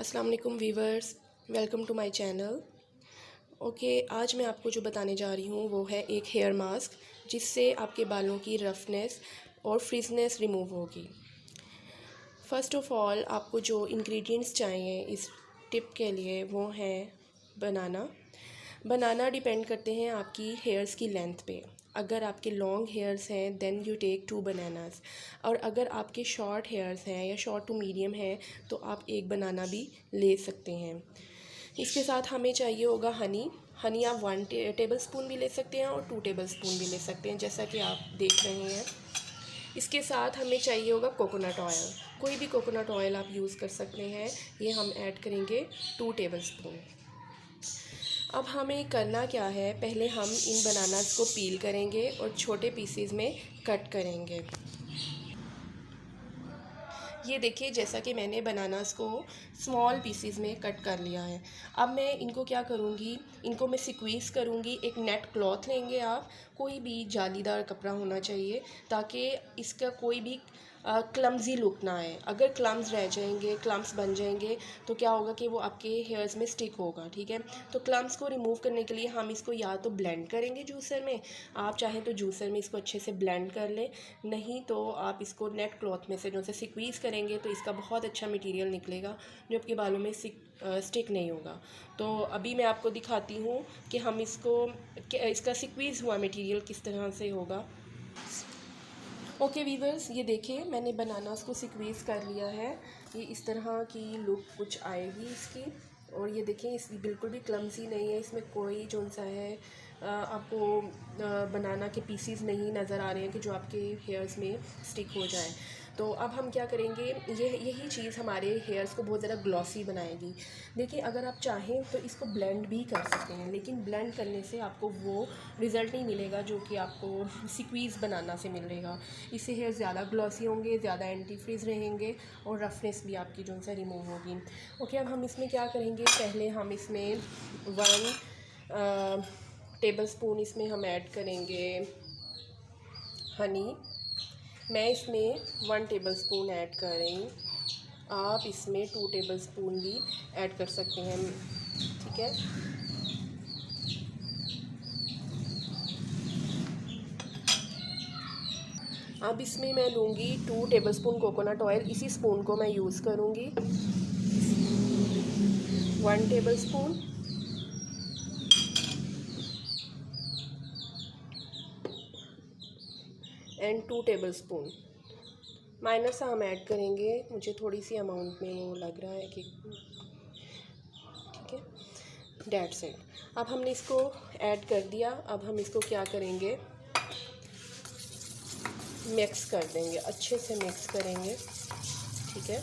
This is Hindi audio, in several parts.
अस्सलाम वालेकुम viewers, welcome to my channel. Okay, आज मैं आपको जो बताने जा रही हूँ वो है एक हेयर मास्क जिससे आपके बालों की रफनेस और फ्रिजनेस रिमूव होगी। फ़र्स्ट ऑफ़ ऑल आपको जो इंग्रेडिएंट्स चाहिए इस टिप के लिए वो है बनाना डिपेंड करते हैं आपकी हेयर्स की लेंथ पे। अगर आपके लॉन्ग हेयर्स हैं देन यू टेक 2 बनानास, और अगर आपके शॉर्ट हेयर्स हैं या शॉर्ट टू मीडियम है तो आप एक बनाना भी ले सकते हैं। इसके साथ हमें चाहिए होगा हनी आप 1 टेबल स्पून भी ले सकते हैं और 2 टेबल स्पून भी ले सकते हैं, जैसा कि आप देख रहे हैं। इसके साथ हमें चाहिए होगा कोकोनट ऑयल, कोई भी कोकोनट ऑयल आप यूज़ कर सकते हैं। ये हम ऐड करेंगे 2 टेबल स्पून। अब हमें करना क्या है, पहले हम इन बनानास को पील करेंगे और छोटे पीसेस में कट करेंगे। ये देखिए, जैसा कि मैंने बनानास को स्मॉल पीसेस में कट कर लिया है। अब मैं इनको क्या करूँगी, इनको मैं स्क्वीज़ करूँगी। एक नेट क्लॉथ लेंगे आप, कोई भी जालीदार कपड़ा होना चाहिए ताकि इसका कोई भी क्लम्जी लुक ना आए। अगर क्लम्स रह जाएंगे, क्लम्स बन जाएंगे तो क्या होगा कि वो आपके हेयर्स में स्टिक होगा। ठीक है, तो क्लम्स को रिमूव करने के लिए हम इसको या तो ब्लेंड करेंगे जूसर में, आप चाहें तो जूसर में इसको अच्छे से ब्लेंड कर लें, नहीं तो आप इसको नेट क्लॉथ में से जो से स्क्वीज़ करेंगे तो इसका बहुत अच्छा मटेरियल निकलेगा जो आपके बालों में स्टिक नहीं होगा। तो अभी मैं आपको दिखाती हूँ कि हम इसका स्क्वीज़ हुआ मटेरियल किस तरह से होगा। ओके वीवर्स, ये देखिए मैंने बनानास को स्क्वीज़ कर लिया है। ये इस तरह की लुक कुछ आएगी इसकी। और ये देखें, इस बिल्कुल भी क्लमसी नहीं है, इसमें कोई जो सा है आपको बनाना के पीसीज नहीं नज़र आ रहे हैं कि जो आपके हेयर्स में स्टिक हो जाए। तो अब हम क्या करेंगे, यही चीज़ हमारे हेयर्स को बहुत ज़्यादा ग्लॉसी बनाएगी। देखिए, अगर आप चाहें तो इसको ब्लेंड भी कर सकते हैं, लेकिन ब्लेंड करने से आपको वो रिज़ल्ट नहीं मिलेगा जो कि आपको स्क्वीज़ बनाना से मिलेगा। इससे हेयर ज़्यादा ग्लॉसी होंगे, ज़्यादा एंटी फ्रीज रहेंगे और रफनेस भी आपकी जो सा रिमूव होगी। ओके, अब हम इसमें क्या करेंगे, पहले हम इसमें 1 टेबल स्पून इसमें हम ऐड करेंगे हनी। मैं इसमें 1 टेबल स्पून ऐड कर रही हूँ, आप इसमें 2 टेबल स्पून भी ऐड कर सकते हैं। ठीक है, अब इसमें मैं लूँगी 2 टेबल स्पून कोकोनट ऑयल। इसी स्पून को मैं यूज़ करूँगी। 1 table spoon and 2 table spoon minor सा हम ऐड करेंगे, मुझे थोड़ी सी अमाउंट में वो लग रहा है कि ठीक है, डेट्स इट। अब हमने इसको ऐड कर दिया। अब हम इसको क्या करेंगे, मिक्स कर देंगे, अच्छे से मिक्स करेंगे। ठीक है,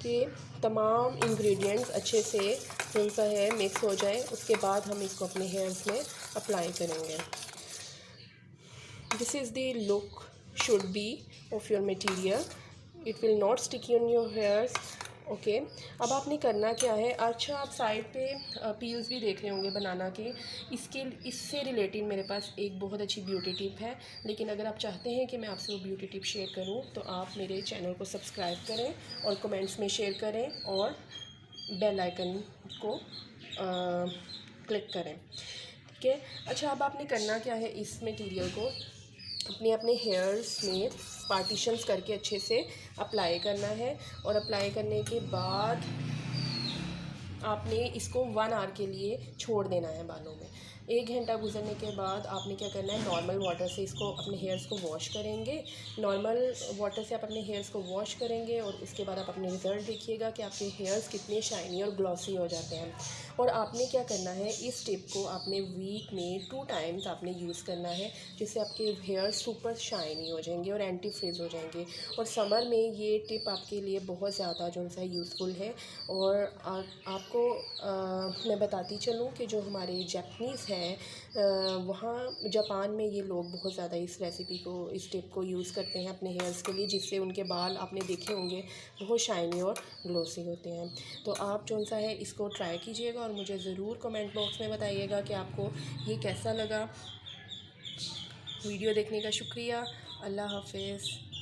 कि तमाम इंग्रेडिएंट्स अच्छे से जो सा है मिक्स हो जाए, उसके बाद हम इसको अपने हेयर्स में अप्लाई करेंगे। This is the look should be of your material, it will not stick in your hairs. Okay, अब आपने करना क्या है, अच्छा आप साइड पे पील्स भी देख रहे होंगे बनाना के। इससे रिलेटेड मेरे पास एक बहुत अच्छी ब्यूटी टिप है, लेकिन अगर आप चाहते हैं कि मैं आपसे वो ब्यूटी टिप शेयर करूं तो आप मेरे चैनल को सब्सक्राइब करें और कमेंट्स में शेयर करें और बेल आइकन को क्लिक करें। ठीक है, अच्छा अब आपने करना क्या है, इस मटेरियल को अपने अपने हेयर्स में पार्टीशंस करके अच्छे से अप्लाई करना है। और अप्लाई करने के बाद आपने इसको 1 आवर के लिए छोड़ देना है बालों में। 1 घंटा गुजरने के बाद आपने क्या करना है, नॉर्मल वाटर से इसको अपने हेयर्स को वॉश करेंगे। नॉर्मल वाटर से आप अपने हेयर्स को वॉश करेंगे और उसके बाद आप अपने रिज़ल्ट देखिएगा कि आपके हेयर्स कितने शाइनी और ग्लॉसी हो जाते हैं। और आपने क्या करना है, इस टिप को आपने वीक में 2 टाइम्स आपने यूज़ करना है, जिससे आपके हेयर्स सुपर शाइनी हो जाएंगे और एंटी फ्रीज हो जाएंगे। और समर में ये टिप आपके लिए बहुत ज़्यादा जो है यूज़फुल है। और आपको मैं बताती चलूँ कि जो हमारे जापानीज़ हैं वहाँ जापान में ये लोग बहुत ज़्यादा इस रेसिपी को, इस टिप को यूज़ करते हैं अपने हेयर्स के लिए, जिससे उनके बाल आपने देखे होंगे बहुत शाइनी और ग्लोसी होते हैं। तो आप जो सा है इसको ट्राई कीजिएगा और मुझे ज़रूर कमेंट बॉक्स में बताइएगा कि आपको ये कैसा लगा। वीडियो देखने का शुक्रिया। अल्लाह हाफ़िज़।